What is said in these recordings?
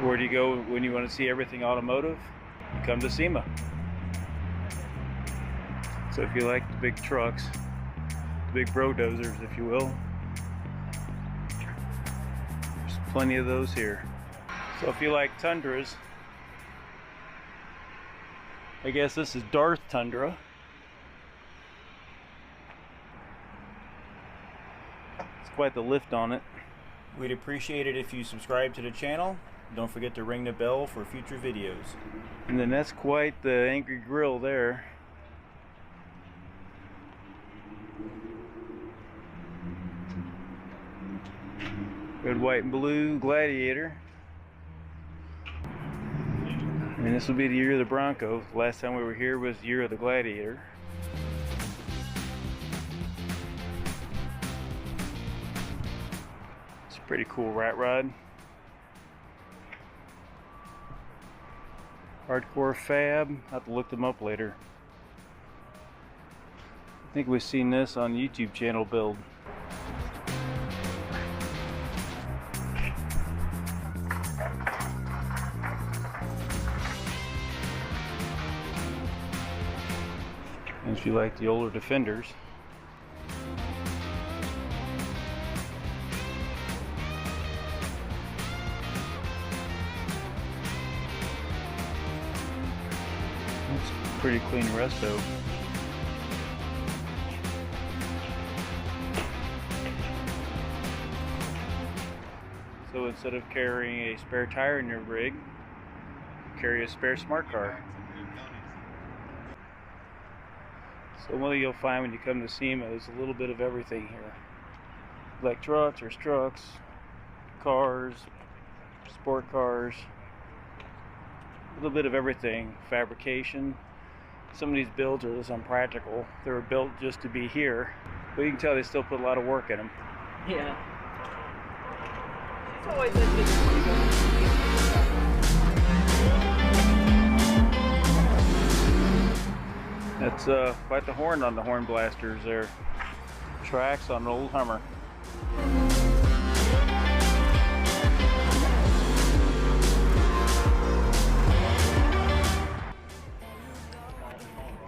Where do you go when you want to see everything automotive? You come to Sema. So if you like the big trucks, the big bulldozers, if you will, there's plenty of those here. So if you like Tundras, I guess this is Darth Tundra. It's quite the lift on it. We'd appreciate it if you subscribe to the channel. Don't forget to ring the bell for future videos. And then that's quite the angry grill there. Red, white, and blue Gladiator. And this will be the year of the Bronco. Last time we were here was the year of the Gladiator. It's a pretty cool rat rod. Hardcore FAB. I'll have to look them up later. I think we've seen this on YouTube channel build. And if you like the older Defenders, it's pretty clean resto. So instead of carrying a spare tire in your rig, carry a spare smart car. So what you'll find when you come to Sema is a little bit of everything here. Like trucks, cars, sport cars, a little bit of everything. Fabrication. Some of these builds are just unpractical. They were built just to be here, but you can tell they still put a lot of work in them. Yeah. It's always a big That's quite the horn on the horn blasters there. Tracks on an old Hummer.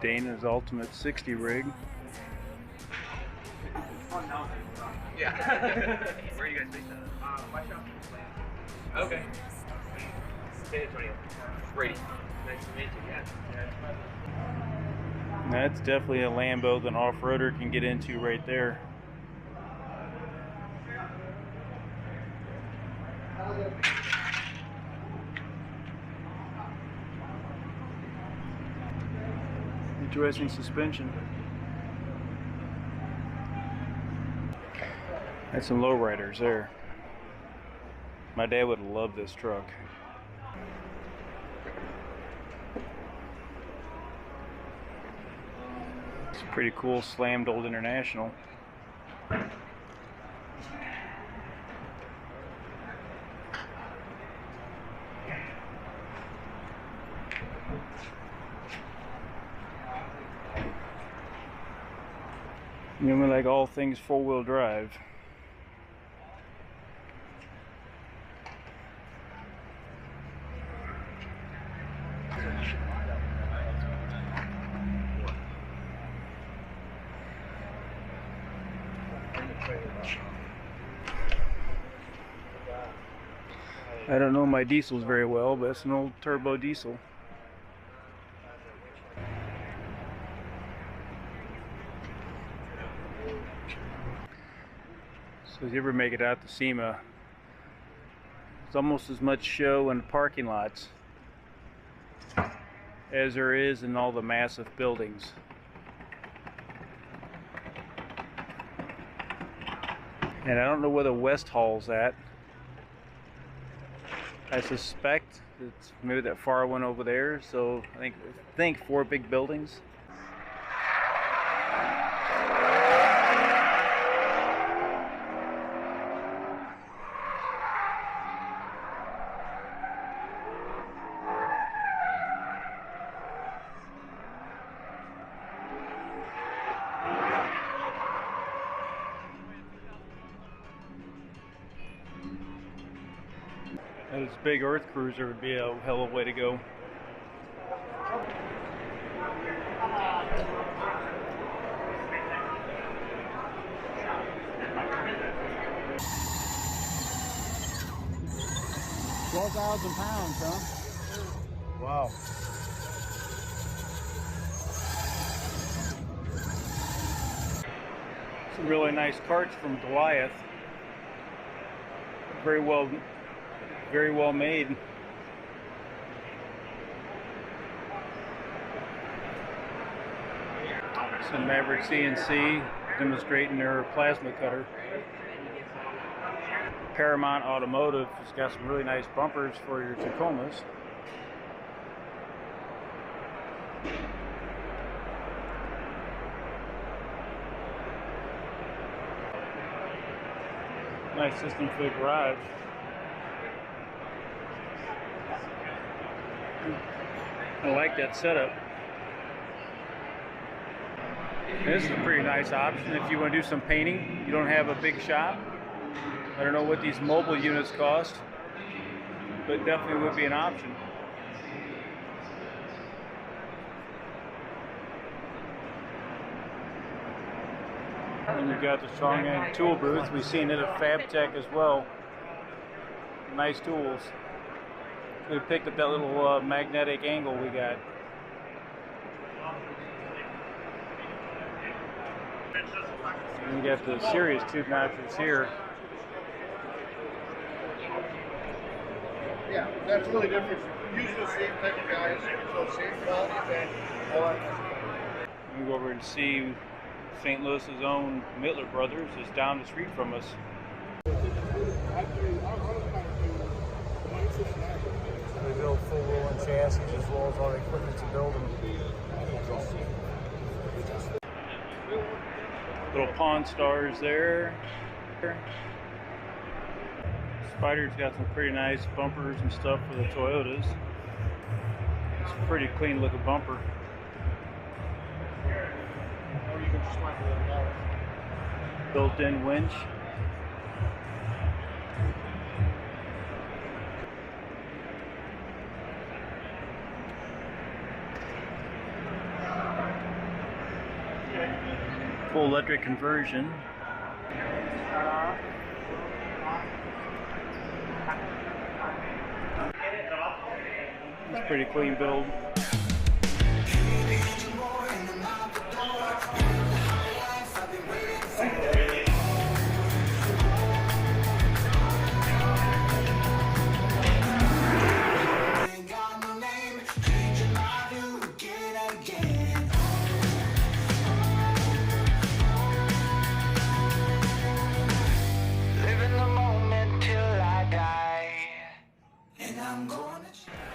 Dana's Ultimate 60 rig. Yeah. Where are you guys based at? My shop. Okay. San Antonio. Brady. Nice to meet you. Yeah. That's definitely a Lambo that an off-roader can get into right there. Interesting suspension. That's some lowriders there. My dad would love this truck. It's a pretty cool slammed old International. You know, like all things four-wheel drive. I don't know my diesels very well, but it's an old turbo diesel. So if you ever make it out to Sema, it's almost as much show in the parking lots as there is in all the massive buildings. And I don't know where the West Hall's at. I suspect it's maybe that far one over there. So I think 4 big buildings. That is big earth cruiser would be a hell of a way to go. £12,000, huh? Wow. Some really nice carts from Goliath. Very well made. Some Maverick CNC demonstrating their plasma cutter. Paramount Automotive has got some really nice bumpers for your Tacomas. Nice system for the garage. I like that setup. This is a pretty nice option if you want to do some painting. You don't have a big shop. I don't know what these mobile units cost, but definitely would be an option. And you've got the strong end tool booth. We've seen it at Fab Tech as well. Nice tools. We picked up that little magnetic angle we got. And we got the serious tube notchers here. Yeah, that's really different. Usually the same type of guys, so same quality and all that. We go over and see St. Louis's own Mittler Brothers is down the street from us. They build full rolling chassis as well as all the equipment to build them. Little Pawn Stars there. Spider's got some pretty nice bumpers and stuff for the Toyotas. It's a pretty clean looking bumper. Built-in winch. Full electric conversion. It's a pretty clean build.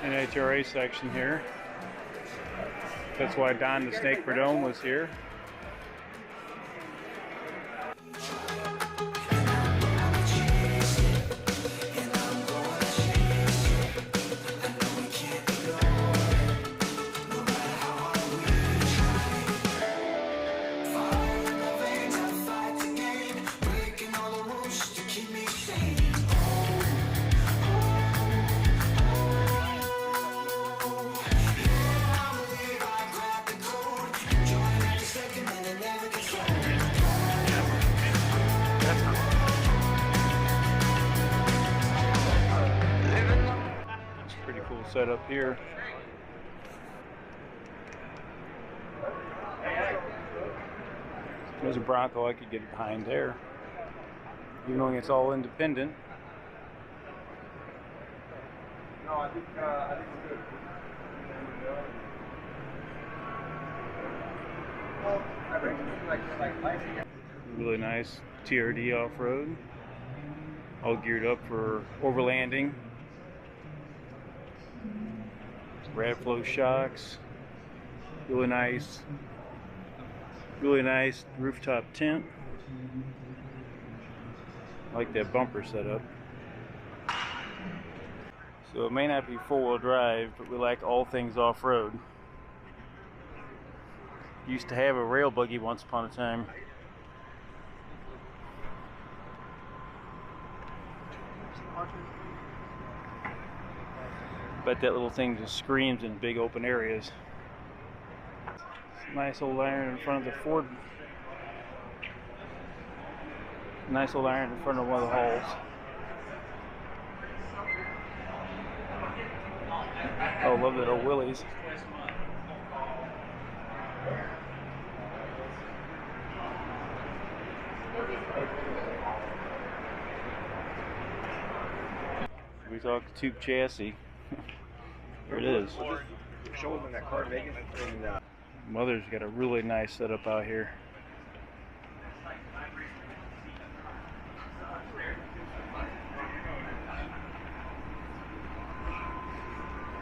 An HRA section here. That's why Don the Snake Perdome was here. Setup here. There's a Bronco I could get behind there, even though it's all independent. No, I think we're good. Really nice TRD off-road, all geared up for overlanding. RAVPower shocks, really nice rooftop tent. I like that bumper setup. So it may not be four-wheel drive, but we like all things off-road. Used to have a rail buggy once upon a time. But that little thing just screams in big open areas. Nice old iron in front of the Ford. Nice old iron in front of one of the hulls. Oh, love that old Willys. We talk tube chassis. Here it is. Show them in that car, Megan. Mother's got a really nice setup out here.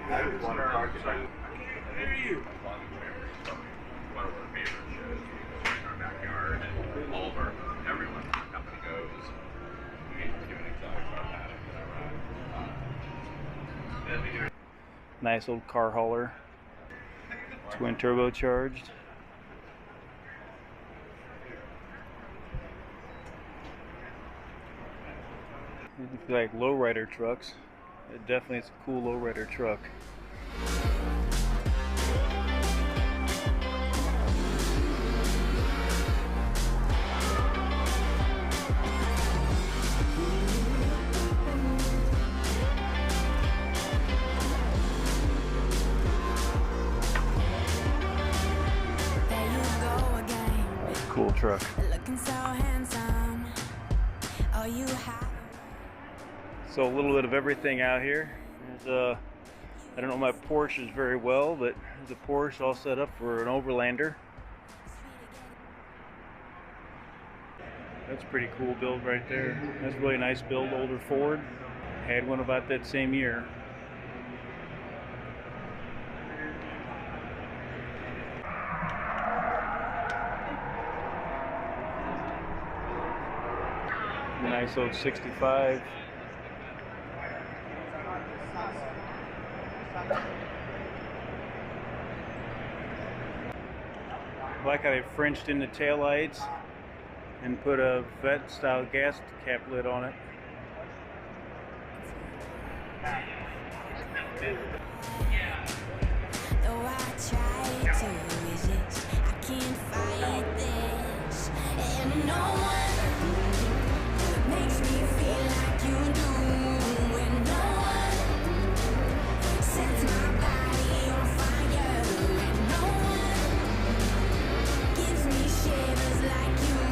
I was one of our favorite shows. In our backyard, and all of our everyone in the company goes. We do an exotic about Nice old car hauler. Twin turbocharged. If you like lowrider trucks, it definitely is a cool lowrider truck. Cool truck. So a little bit of everything out here. There's I don't know my Porsches very well, but the Porsche all set up for an Overlander. That's a pretty cool build right there. That's a really nice build, older Ford. Had one about that same year. Nice old 65. I like how they Frenched in the taillights and put a vet style gas cap lid on it. Though I try to resist, I can't fight this, and no one makes me feel like you do, and no one sets my body on fire, and no one gives me shivers like you.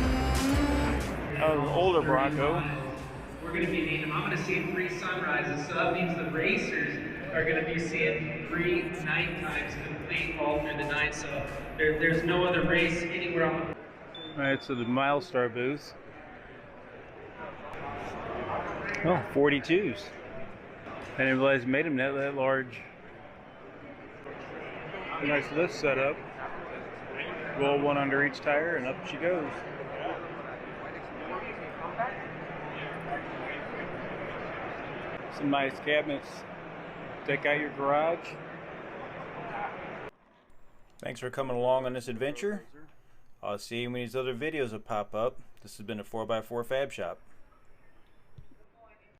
Oh, the older Bronco. We're going to be needing them. I'm going to see 3 sunrises, so that means the racers are going to be seeing 3 night times complete all through the night. So there's no other race anywhere on the. Alright, so the Milestar booth. Oh, 42s. I didn't realize they made them that large. A nice lift setup. Roll one under each tire and up she goes. Some nice cabinets. Take out your garage. Thanks for coming along on this adventure. I'll see you when these other videos will pop up. This has been a 4x4 Fab Shop.